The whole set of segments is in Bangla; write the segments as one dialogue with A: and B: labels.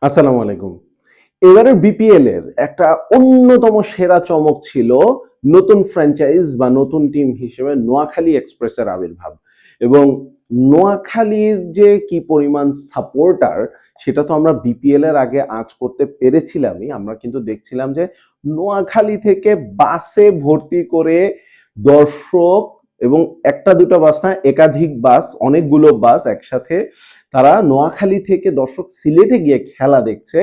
A: আসসালামু আলাইকুম। এবারের বিপিএল এর একটা অন্যতম সেরা চমক ছিল নতুন ফ্র্যাঞ্চাইজ বা নতুন টিম হিসেবে নোয়াখালী এক্সপ্রেসের আবির্ভাব। এবং নোয়াখালীর যে কি পরিমাণ সাপোর্টার সেটা তো আমরা বিপিএল এর আগে আঁচ করতে পেরেছিলামই। আমরা কিন্তু দেখছিলাম যে নোয়াখালী থেকে বাসে ভর্তি করে দর্শক এবং একটা দুটো বাস না, একাধিক বাস, অনেকগুলো বাস একসাথে তারা নোয়াখালী থেকে দর্শক সিলেটে গিয়ে খেলা দেখছে।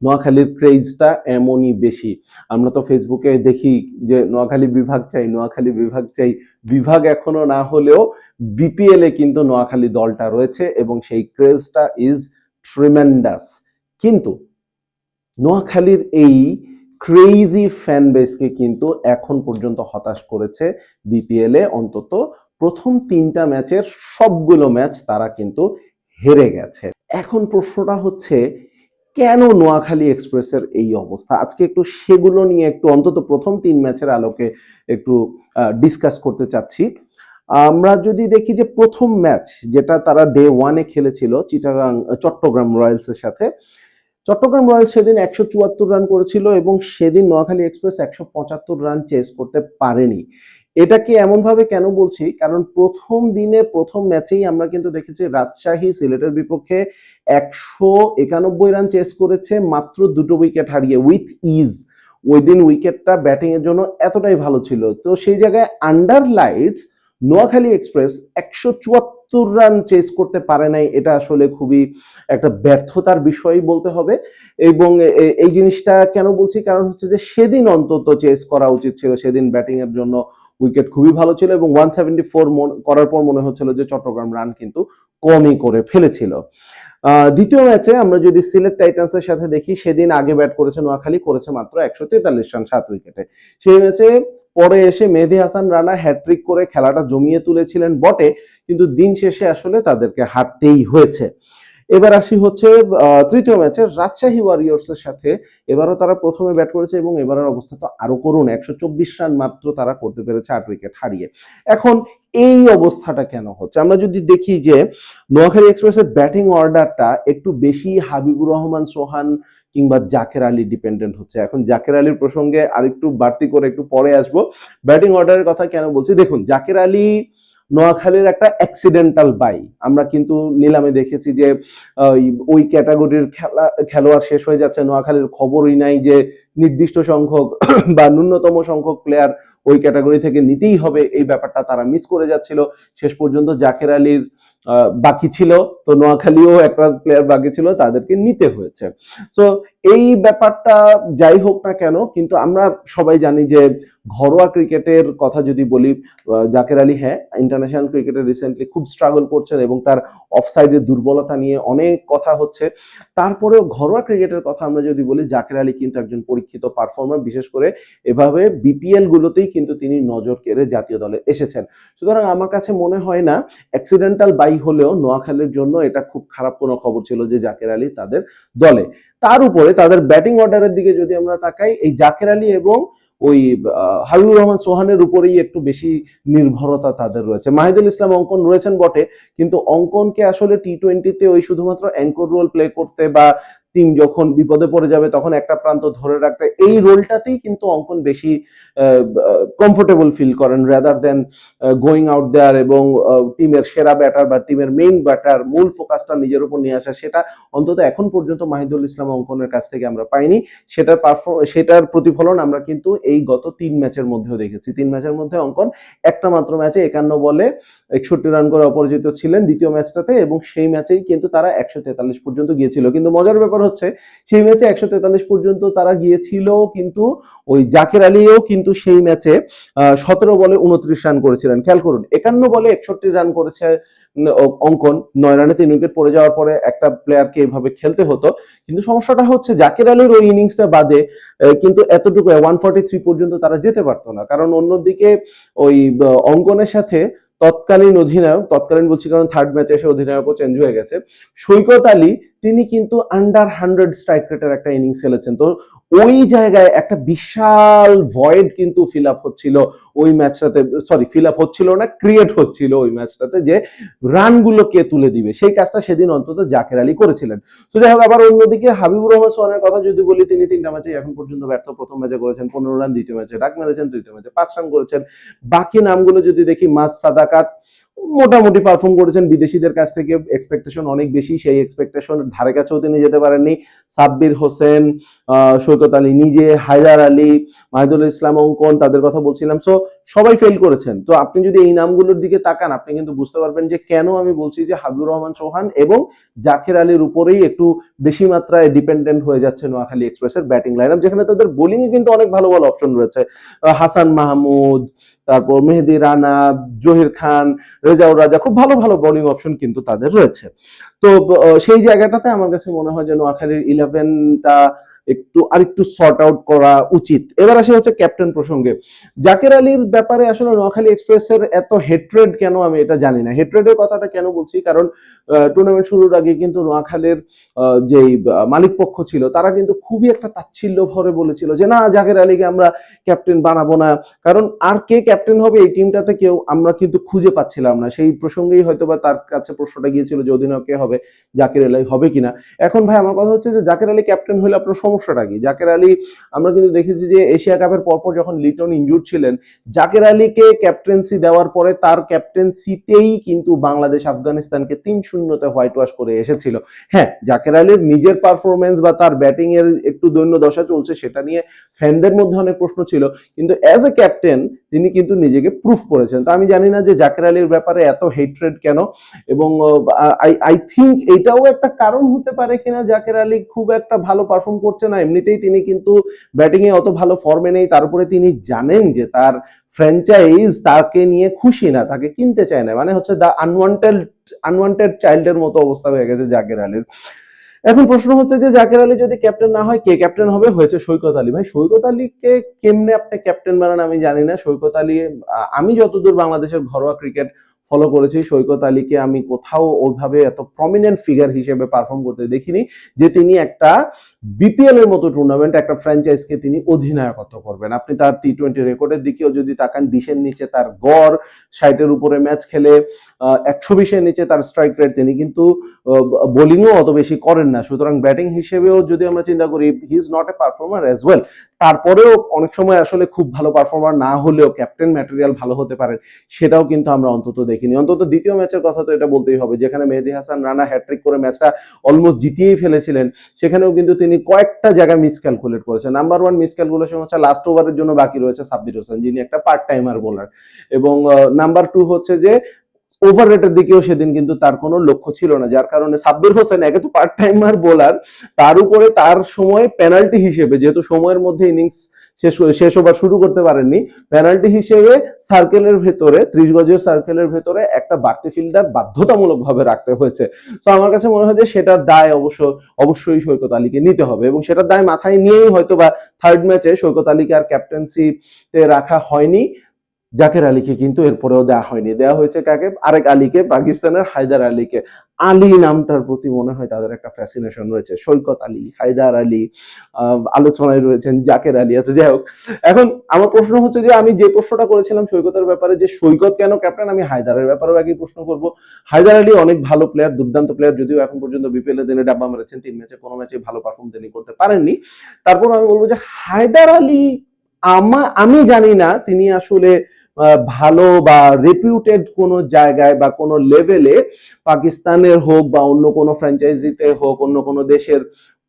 A: নোয়াখালীর ক্রেজটা এমনই বেশি। আমরা তো ফেসবুকে দেখি যে নোয়াখালী বিভাগ চাই, নোয়াখালী বিভাগ চাই। বিভাগ এখনো না হলেও বিপিএল এ কিন্তু নোয়াখালী দলটা রয়েছে এবং সেই ক্রেজটা ইজ ট্রিমেন্ডাস। কিন্তু নোয়াখালীর এই ক্রেজি ফ্যান বেসকে কিন্তু এখন পর্যন্ত হতাশ করেছে বিপিএল এ। অন্তত প্রথম 3টা ম্যাচের সবগুলো ম্যাচ তারা কিন্তু হেরে গেছে। এখন প্রশ্নটা হচ্ছে কেন নোয়াখালী এক্সপ্রেসের এই অবস্থা? আজকে একটু সেগুলো নিয়ে একটু অন্তত প্রথম 3 ম্যাচের আলোকে একটু ডিসকাস করতে চাচ্ছি। আমরা যদি দেখি যে প্রথম ম্যাচ যেটা তারা ডে 1-এ খেলেছিল চট্টগ্রাম রয়্যালসের সাথে, চট্টগ্রাম রয়্যালস সেদিন 174 রান করেছিল এবং সেদিন নোয়াখালী এক্সপ্রেস 175 রান চেস করতে পারেনি। এটাকে এমনভাবে কেন বলছি, কারণ প্রথম দিনে প্রথম ম্যাচেই আমরা কিন্তু দেখেছি রাজশাহী সিলেটের বিপক্ষে 191 রান চেস করেছে মাত্র 2টো উইকেট হারিয়ে উইথ ইজ। ওই দিন উইকেটটা ব্যাটিং এর জন্য এতটাই ভালো ছিল, তো সেই জায়গায় under lights Noakhali express 174 run chase করতে পারে নাই। এটা আসলে খুবই একটা ব্যর্থতার বিষয় বলতে হবে। এবং এই জিনিসটা কেন বলছি, কারণ হচ্ছে যে সেদিন অন্তত চেস করা উচিত ছিল। সেদিন ব্যাটিং এর জন্য উইকেট খুবই ভালো ছিল এবং 174 করার পর মনে হচ্ছিল যে চট্টগ্রাম রান কিন্তু কমই করে ফেলেছিল। দ্বিতীয় ম্যাচে আমরা যদি সিলেট টাইটান্সের সাথে দেখি, সেদিন আগে ব্যাট করেছে নোয়াখালী, করেছে মাত্র 143 রান 7 উইকেটে। সেই ম্যাচে পরে এসে মেহেদী হাসান রানা হ্যাট্রিক করে খেলাটা জমিয়ে তুলেছিলেন বটে, কিন্তু দিন শেষে আসলে তাদেরকে হারতেই হয়েছে। এবার আসি হচ্ছে তৃতীয় ম্যাচে রাজশাহী ওয়ারিয়র্স এর সাথে। এবারও তারা প্রথমে ব্যাট করেছে এবং এবারের অবস্থা তো আরো করুন, 124 রান মাত্র তারা করতে পেরেছে 8 উইকেট হারিয়ে। এখন এই অবস্থাটা কেন হচ্ছে? আমরা যদি দেখি যে নোয়াখালী এক্সপ্রেসের ব্যাটিং অর্ডারটা একটু বেশি হাবিবুর রহমান সোহান কিংবা জাকের আলী ডিপেন্ডেন্ট হচ্ছে। এখন জাকের আলীর প্রসঙ্গে আরেকটু বাড়তি করে একটু পরে আসবো। ব্যাটিং অর্ডারের কথা কেন বলছি, দেখুন জাকের আলী নোয়াখালীর একটা অ্যাক্সিডেন্টাল বাই। আমরা কিন্তু নিলামে দেখেছি যে ওই ক্যাটাগরির খেলোয়াড় শেষ হয়ে যাচ্ছে, নোয়াখালীর খবরই নাই যে নির্দিষ্ট সংখ্যক বা ন্যূনতম সংখ্যক প্লেয়ার ওই ক্যাটাগরি থেকে নিতেই হবে। এই ব্যাপারটা তারা মিস করে যাচ্ছিল। শেষ পর্যন্ত জাকের আলীর বাকি ছিল, তো নোয়াখালীও একটা প্লেয়ার বাকি ছিল, তাদেরকে নিতে হয়েছে। তো এই ব্যাপারটা যাই হোক না কেন, কিন্তু আমরা সবাই জানি যে ঘরোয়া ক্রিকেটের কথা যদি বলি, জাকের আলী হ্যাঁ ইন্টারন্যাশনাল ক্রিকেটে রিসেন্টলি খুব স্ট্রাগল করছেন এবং তার অফসাইডের দুর্বলতা নিয়ে অনেক কথা হচ্ছে। তারপরেও ঘরোয়া ক্রিকেটের কথা আমরা যদি বলি, জাকের আলী কিন্তু একজন পরীক্ষিত পারফর্মার। বিশেষ করে এভাবে বিপিএল গুলোতেই কিন্তু তিনি নজর কেড়ে জাতীয় দলে এসেছেন। সুতরাং আমার কাছে মনে হয় না অ্যাক্সিডেন্টাল বাই হলেও নোয়াখালীর জন্য এটা খুব খারাপ কোনো খবর ছিল যে জাকের আলী তাদের দলে। তার উপরে তাদের ব্যাটিং অর্ডারের দিকে যদি আমরা তাকাই, এই জাকের আলী এবং ওই হাবিবুর রহমান সোহানের উপরেই একটু বেশি নির্ভরতা তাদের রয়েছে। মাহিদুল ইসলাম অঙ্কন রয়েছেন বটে, কিন্তু অঙ্কনকে আসলে টি-20তে ওই শুধুমাত্র অ্যাঙ্কর রোল প্লে করতে বা টিম যখন বিপদে পড়ে যাবে তখন একটা প্রান্ত ধরে রাখতে, এই রোলটাতেই কিন্তু অঙ্কন বেশি কমফোর্টেবল ফিল করেন rather than going out there এবং টিমের সেরা ব্যাটার বা টিমের মেইন ব্যাটার মূল ফোকাসটা নিজের উপর নিয়ে আসা। সেটা অন্তত এখন পর্যন্ত মাহিদুল ইসলাম অঙ্কনের কাছ থেকে আমরা পাইনি। সেটার প্রতিফলন আমরা কিন্তু এই গত 3 ম্যাচের মধ্যেও দেখেছি। 3 ম্যাচের মধ্যে অঙ্কন একটা মাত্র ম্যাচে 51 বলে 61 রান করে অপরাজিত ছিলেন দ্বিতীয় ম্যাচটাতে, এবং সেই ম্যাচেই কিন্তু তারা 143 পর্যন্ত গিয়েছিল। কিন্তু মজার ব্যাপার হচ্ছে সেই ম্যাচে 143 পর্যন্ত তারা গিয়েছিল, কিন্তু ওই জাকের আলীও কিন্তু সেই ম্যাচে 17 বলে 29 রান করেছিলেন। খেয়াল করুন, 51 বলে 61 রান করেছে অঙ্কন। 9 রানে 3 উইকেট পড়ে যাওয়ার পরে একটা প্লেয়ারকে এভাবে খেলতে হতো। কিন্তু সমস্যাটা হচ্ছে জাকের আলীর ওই ইনিংসটা বাদে কিন্তু এতটুকু 143 পর্যন্ত তারা যেতে পারতো না, কারণ অন্যদিকে ওই অঙ্কনের সাথে তৎকালীন অধিনায়ক, তৎকালীন বলছি কারণ থার্ড ম্যাচে এসে অধিনায়কও চেঞ্জ হয়ে গেছে, সৈকত আলী তিনি কিন্তু আন্ডার 100 স্ট্রাইক রেটের একটা ইনিংস খেলেছেন। তো ওই জায়গায় একটা বিশাল ভয়েড কিন্তু ফিল আপ হচ্ছিল ওই ম্যাচটাতে, সরি ফিল আপ হচ্ছিল না, ক্রিয়েট হচ্ছিল ওই ম্যাচটাতে, যে রানগুলো কে তুলে দিবে। সেই কাজটা সেদিন অন্তত জাকের আলী করেছিলেন। তো যাই হোক, আবার অন্যদিকে হাবিবুর রহমান সোহানের কথা যদি বলি, তিনি 3টা ম্যাচে এখন পর্যন্ত ব্যর্থ। প্রথম ম্যাচে করেছেন 15 রান, দ্বিতীয় ম্যাচে ডাক মেরেছেন, তৃতীয় ম্যাচে 5 রান করেছেন। বাকি নামগুলো যদি দেখি, মাস সাদাকাত মোটামুটি পারফর্ম করেছেন, বিদেশিদের কাছ থেকে এক্সপেকটেশন অনেক বেশি, সেই এক্সপেকটেশন ধারে কাছেও তিনি যেতে পারেননি। সাব্বির হোসেন, সৈকত আলী নিজে, হায়দার আলী, মাহিদুল ইসলাম অঙ্কন, তাদের কথা বলছিলাম। সো সবাই ফেল করেছেন। তো আপনি যদি এই নামগুলোর দিকে তাকান, আপনি কিন্তু বুঝতে পারবেন যে কেন আমি বলছি যে হাবিবুর রহমান চৌহান এবং জাকের আলীর উপরেই একটু বেশি মাত্রায় ডিপেন্ডেন্ট হয়ে যাচ্ছে নোয়াখালী এক্সপ্রেসের ব্যাটিং লাইনআপ, যেখানে তাদের বোলিং এ কিন্তু অনেক ভালো ভালো অপশন রয়েছে। হাসান মাহমুদ, তারপর মেহেদি রানা, জহির খান, রেজাউর রাজা, খুব ভালো ভালো বোলিং অপশন কিন্তু তাদের রয়েছে। তো সেই জায়গাটাতে আমার কাছে মনে হয় যে নোয়াখালীর 11টা আরেকটু সর্ট আউট করা উচিত। এবার আসে হচ্ছে ক্যাপ্টেন প্রসঙ্গে। জাকের আলীর ব্যাপারে আসলে নোয়াখালী এক্সপ্রেসের এত হেট্রেড কেন, আমি এটা জানি না। হেট্রেডের কথাটা কেন বলছি, কারণ টুর্নামেন্ট শুরুর আগে কিন্তু নোয়াখালীর যেই মালিক পক্ষ ছিল, তারা কিন্তু খুবই একটা তাচ্ছিল্য ভরে বলেছিল যে না, জাকের আলীকে আমরা ক্যাপ্টেন বানাবো না। কারণ আর কে ক্যাপ্টেন হবে এই টিমটাতে কেউ আমরা কিন্তু খুঁজে পাচ্ছিলাম না। সেই প্রসঙ্গেই হয়তোবা তার কাছে প্রশ্নটা গিয়েছিল যে অধিনায়ক কে হবে, জাকের আলী হবে কিনা। এখন ভাই আমার কথা হচ্ছে যে জাকের আলী ক্যাপ্টেন হলে আপনার সমস্যাটা কি? জাকের আলী, আমরা কিন্তু দেখেছি যে এশিয়া কাপের পরপর যখন লিটন ইনজুর্ড ছিলেন, জাকের আলীকে ক্যাপ্টেন্সি দেওয়ার পরে তার ক্যাপ্টেন্সিতেই কিন্তু বাংলাদেশ আফগানিস্তানকে 3-0-তে হোয়াইট ওয়াশ করে এসেছিল। হ্যাঁ, জাকের আলীর নিজের পারফরমেন্স বা তার ব্যাটিং এর একটু দৈন্য দশা চলছে, সেটা নিয়ে ফ্যানদের মধ্যে অনেক প্রশ্ন ছিল, কিন্তু অ্যাজ এ ক্যাপ্টেন তিনি কিন্তু নিজেকে প্রুফ করেছেন। তো আমি জানি না যে জাকের আলীর ব্যাপারে এত হেট্রেড কেন, এবং আই থিঙ্ক এটাও একটা কারণ হতে পারে কিনা, জাকের আলী খুব একটা ভালো পারফর্ম করছে না। এমনিতেই তিনি কিন্তু ব্যাটিং এ অত ভালো ফর্মে নেই, তারপরে তিনি জানেন যে তার ফ্র্যাঞ্চাইজ তাকে নিয়ে খুশি না, তাকে কিনতে চায় না। মানে হচ্ছে দা আনওয়ান্টেড চাইল্ডের মতো অবস্থা হয়ে গেছে জাকের আলীর। এখন প্রশ্ন হচ্ছে যে জাকের আলী যদি ক্যাপ্টেন না হয়, কে ক্যাপ্টেন হবে? হয়েছে সৈকত আলী। ভাই সৈকত আলীকে কেমনে আপনি ক্যাপ্টেন বানান আমি জানি না। সৈকত আলী, আমি যতদূর বাংলাদেশের ঘরোয়া ক্রিকেট ফলো করেছি, সৈকত আলীকে আমি কোথাও ওইভাবে এত প্রমিনেন্ট ফিগার হিসেবে পারফর্ম করতে দেখিনি যে তিনি একটা বিপিএল এর মতো টুর্নামেন্ট, একটা ফ্র্যাঞ্চাইজকে তিনি অধিনায়কত্ব করবেন। আপনি তার টি-20 রেকর্ডের দিকেও যদি তাকান, 20-এর নিচে তার গড়, 60-এর উপরে ম্যাচ খেলে 120-এর নিচে তার স্ট্রাইক রেট, তিনি কিন্তু বোলিংও অত বেশি করেন না। সুতরাং ব্যাটিং হিসেবেও যদি আমরা চিন্তা করি, he is not a performer as well. তারপরেও অনেক সময় আসলে খুব ভালো পারফর্মার না হলেও ক্যাপ্টেন ম্যাটেরিয়াল ভালো হতে পারে, সেটাও কিন্তু আমরা অন্তত দেখিনি। অন্তত দ্বিতীয় ম্যাচের কথা তো এটা বলতেই হবে, যেখানে মেহেদী হাসান রানা হ্যাট্রিক করে ম্যাচটা অলমোস্ট জিতিয়েই ফেলেছিলেন, সেখানেও কিন্তু তিনি কয়েকটা জায়গায় মিস ক্যালকুলেট করেছেন। নাম্বার 1 মিস ক্যালকুলেশন হচ্ছে লাস্ট ওভারের জন্য বাকি রয়েছে সাব্বির হোসেন, যিনি একটা পার্ট টাইমার বোলার, এবং নাম্বার 2 হচ্ছে যে ওভার রেটের দিকেও সেদিন কিন্তু তার কোনো লক্ষ্য ছিল না, যার কারণে সাব্বির হোসেন একে তো পার্ট টাইমার বোলার, তার উপরে তার সময় পেনাল্টি হিসেবে, যেহেতু সময়ের মধ্যে ইনিংস শেষ ওভার শুরু করতে পারেননি, পেনাল্টি হিসেবে সার্কেলের ভেতরে, 30 গজের সার্কেলের ভেতরে একটা বাড়তি ফিল্ডার বাধ্যতামূলক ভাবে রাখতে হয়েছে। তো আমার কাছে মনে হয় যে সেটার দায় অবশ্যই সৈকত আলীকে নিতে হবে, এবং সেটার দায় মাথায় নিয়েই হয়তো বা থার্ড ম্যাচে সৈকত আলীকে আর ক্যাপ্টেন্সিতে রাখা হয়নি। জাকের আলীকে কিন্তু এরপরেও দেওয়া হয়নি, দেওয়া হয়েছে কাকে? আরেক আলীকে, পাকিস্তানের হায়দার আলীকে। আলী নামটার প্রতি মনে হয় তাদের একটা ফ্যাসিনেশন রয়েছে। সৈকত আলী, হায়দার আলী, আলোচনায় রয়েছেন জাকের আলী আছে। যাই হোক, এখন আমার প্রশ্ন হচ্ছে যে আমি যে প্রশ্নটা করেছিলাম সৈকতের ব্যাপারে, যে সৈকত কেন ক্যাপ্টেন, আমি হায়দারের ব্যাপারেও একই প্রশ্ন করব। হায়দার আলী অনেক ভালো প্লেয়ার, দুর্দান্ত প্লেয়ার, যদিও এখন পর্যন্ত বিপিএল এ দিনে ডাব্বা মেরেছেন 3 ম্যাচে, কোনো ম্যাচে ভালো পারফর্ম তিনি করতে পারেননি। তারপর আমি বলবো যে হায়দার আলী, আমি জানি না তিনি আসলে ভালো বা রেপিউটেড কোনো জায়গায় বা কোনো লেভেলে, পাকিস্তানের হোক বা অন্য কোনো ফ্র্যাঞ্চাইজিতে হোক, অন্য কোনো দেশের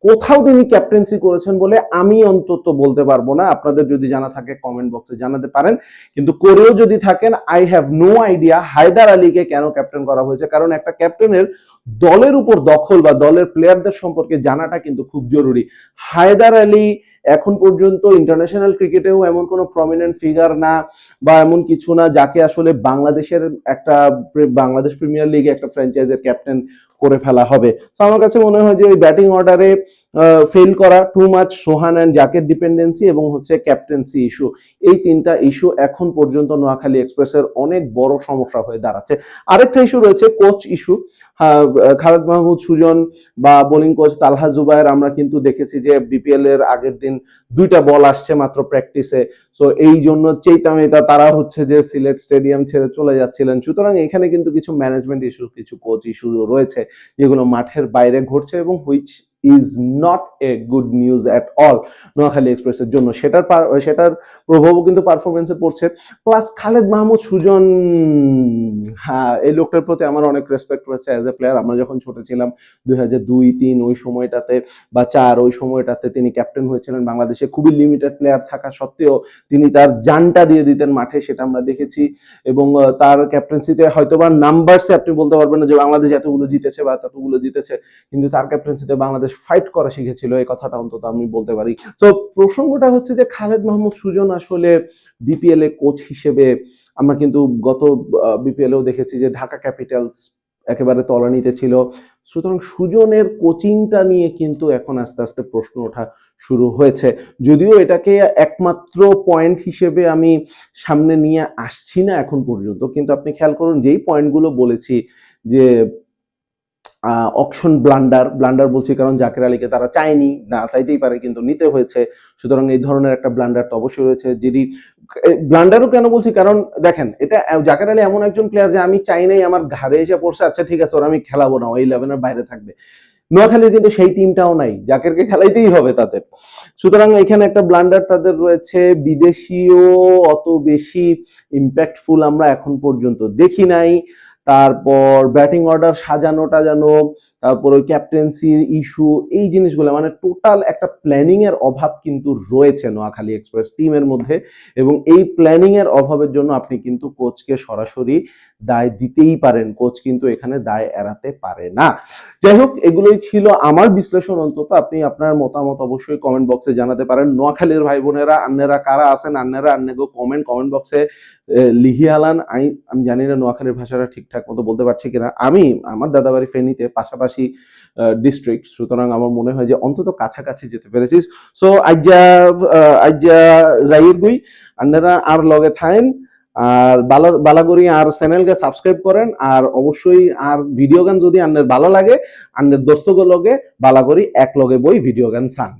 A: কোথাও তিনি ক্যাপ্টেন্সি করেছেন বলে আমি অন্তত বলতে পারবো না। আপনাদের যদি জানা থাকে কমেন্ট বক্সে জানাতে পারেন, কিন্তু করেও যদি থাকেন, I have no idea Haider আলীকে কেন ক্যাপ্টেন করা হয়েছে। কারণ একটা ক্যাপ্টেনের দলের উপর দখল বা দলের প্লেয়ারদের সম্পর্কে জানাটা কিন্তু খুব জরুরি। হায়দার আলী এখন পর্যন্ত ইন্টারন্যাশনাল ক্রিকেটেও এমন কোনো প্রমিনেন্ট ফিগার না, বা এমন কিছু না যাকে আসলে বাংলাদেশ প্রিমিয়ার লিগে একটা ফ্র্যাঞ্চাইজের ক্যাপ্টেন করে ফেলা হবে। তো আমার কাছে মনে হয় যে ওই ব্যাটিং অর্ডারে ফেল করা, too much Sohan and Jaker dependency, এবং হচ্ছে ক্যাপ্টেন্সি ইস্যু, এই 3টা ইস্যু এখন পর্যন্ত নোয়াখালী এক্সপ্রেসের অনেক বড় সমস্যা হয়ে দাঁড়াচ্ছে। আরেকটা ইস্যু রয়েছে কোচ ইস্যু। হ্যাঁ, খালেদ মাহমুদ সুজন বা বোলিং কোচ তালহা জুবায়ের আমরা কিন্তু দেখেছি যে বিপিএল এর আগের দিন 2টা বল আসছে মাত্র প্র্যাকটিসে। সো এই জন্য চেইতা মেতা তারা হচ্ছে যে সিলেট স্টেডিয়াম ছেড়ে চলে যাচ্ছিলেন। সুতরাং এখানে কিন্তু কিছু ম্যানেজমেন্ট ইস্যু, কিছু কোচ ইস্যু রয়েছে যেগুলো মাঠের বাইরে ঘটছে এবং which is not a good news at all Noakhali এক্সপ্রেসের জন্য। সেটার প্রভাবও কিন্তু পারফরমেন্সে পড়ছে। প্লাস খালেদ মাহমুদ সুজন, হ্যাঁ, এই লোকটার প্রতি আমার অনেক রেসপেক্ট রয়েছে অ্যাজ এ প্লেয়ার। আমরা যখন ছোট ছিলাম 2002-3 ওই সময়টাতে বা 4 ওই সময়টাতে তিনি ক্যাপ্টেন হয়েছিলেন বাংলাদেশে। খুবই লিমিটেড প্লেয়ার থাকা সত্ত্বেও তিনি তার জানটা দিয়ে দিতেন মাঠে, সেটা আমরা দেখেছি। এবং তার ক্যাপ্টেন্সিতে হয়তোবা নাম্বারসে আপনি বলতে পারবেন না যে বাংলাদেশ এতগুলো জিতেছে বা ততগুলো জিতেছে, কিন্তু তার ক্যাপ্টেন্সিতে বাংলাদেশ ফাইট করা শিখেছিল, এই কথাটা অন্তত আমি বলতে পারি। তো প্রসঙ্গটা হচ্ছে যে খালেদ মাহমুদ সুজন আসলে বিপিএল এ কোচ হিসেবে আমরা কিন্তু গত বিপিএলেও দেখেছি যে ঢাকা ক্যাপিটালস একেবারে তলানিতে ছিল। সুতরাং সুজনের কোচিংটা নিয়ে কিন্তু এখন আস্তে আস্তে প্রশ্ন ওঠা শুরু হয়েছে। যদিও এটাকে একমাত্র পয়েন্ট হিসেবে আমি সামনে নিয়ে আসছি না এখন পর্যন্ত, কিন্তু আপনি খেয়াল করুন যেই পয়েন্টগুলো বলেছি যে অকশন ব্লান্ডার বলছি কারণ জাকের আলীকে তারা চায়নি, না চাইতেই পারে কিন্তু নিতে হয়েছে। সুতরাং এই ধরনের একটা ব্লান্ডার তো অবশ্যই রয়েছে। যদি ব্লান্ডারও কেন বলছি, কারণ দেখেন এটা জাকের আলী এমন একজন প্লেয়ার যে আমি চাই নাই, আমার ঘাড়ে এসে পড়ছে, আচ্ছা ঠিক আছে ওরা আমি খেলাবো না, ওই 11-এর বাইরে থাকবে। নোয়াখালীর কিন্তু সেই টিমটাও নাই, জাকেরকে খেলাইতেই হবে তাদের। সুতরাং এখানে একটা ব্লান্ডার তাদের রয়েছে। বিদেশিও অত বেশি ইম্প্যাক্টফুল আমরা এখন পর্যন্ত দেখি নাই। তারপর ব্যাটিং অর্ডার সাজানো টাজানো, তারপর ওই ক্যাপ্টেন্সির ইস্যু, এই জিনিসগুলো মানে টোটাল একটা প্ল্যানিং এর অভাব কিন্তু রয়েছে নোয়াখালী এক্সপ্রেস টিমের মধ্যে। এবং এই প্ল্যানিং এর অভাবের জন্য আপনি কিন্তু কোচকে সরাসরি দায় দিতেই পারেন, কোচ কিন্তু এখানে দায় এড়াতে পারে না। যাই হোক, এগুলোই ছিল আমার বিশ্লেষণ। অন্তত আপনি আপনার মতামত অবশ্যই কমেন্ট বক্সে জানাতে পারেন। নোয়াখালীর ভাই বোনেরা আন্নেরা কারা আছেন, আন্নেগো কমেন্ট বক্সে লিখিয়ে আলান। আমি জানি না নোয়াখালীর ভাষাটা ঠিকঠাক মতো বলতে পারছি কিনা। আমি আমার দাদাবাড়ি ফেনীতে, পাশাপাশি ডিস্ট্রিক্ট, সুতরাং আমার মনে হয় যে অন্তত কাছাকাছি যেতে পেরেছি। সো আজ্জা যাইর গুই আন্নেরা আর লগে থাকেন, আর বালাগরি আর চ্যানেলকে সাবস্ক্রাইব করেন। আর অবশ্যই আর ভিডিও গান যদি আন্নের ভালো লাগে, আন্নের দোস্তগো লগে বালাগরি এক লগে বই ভিডিও গান চান।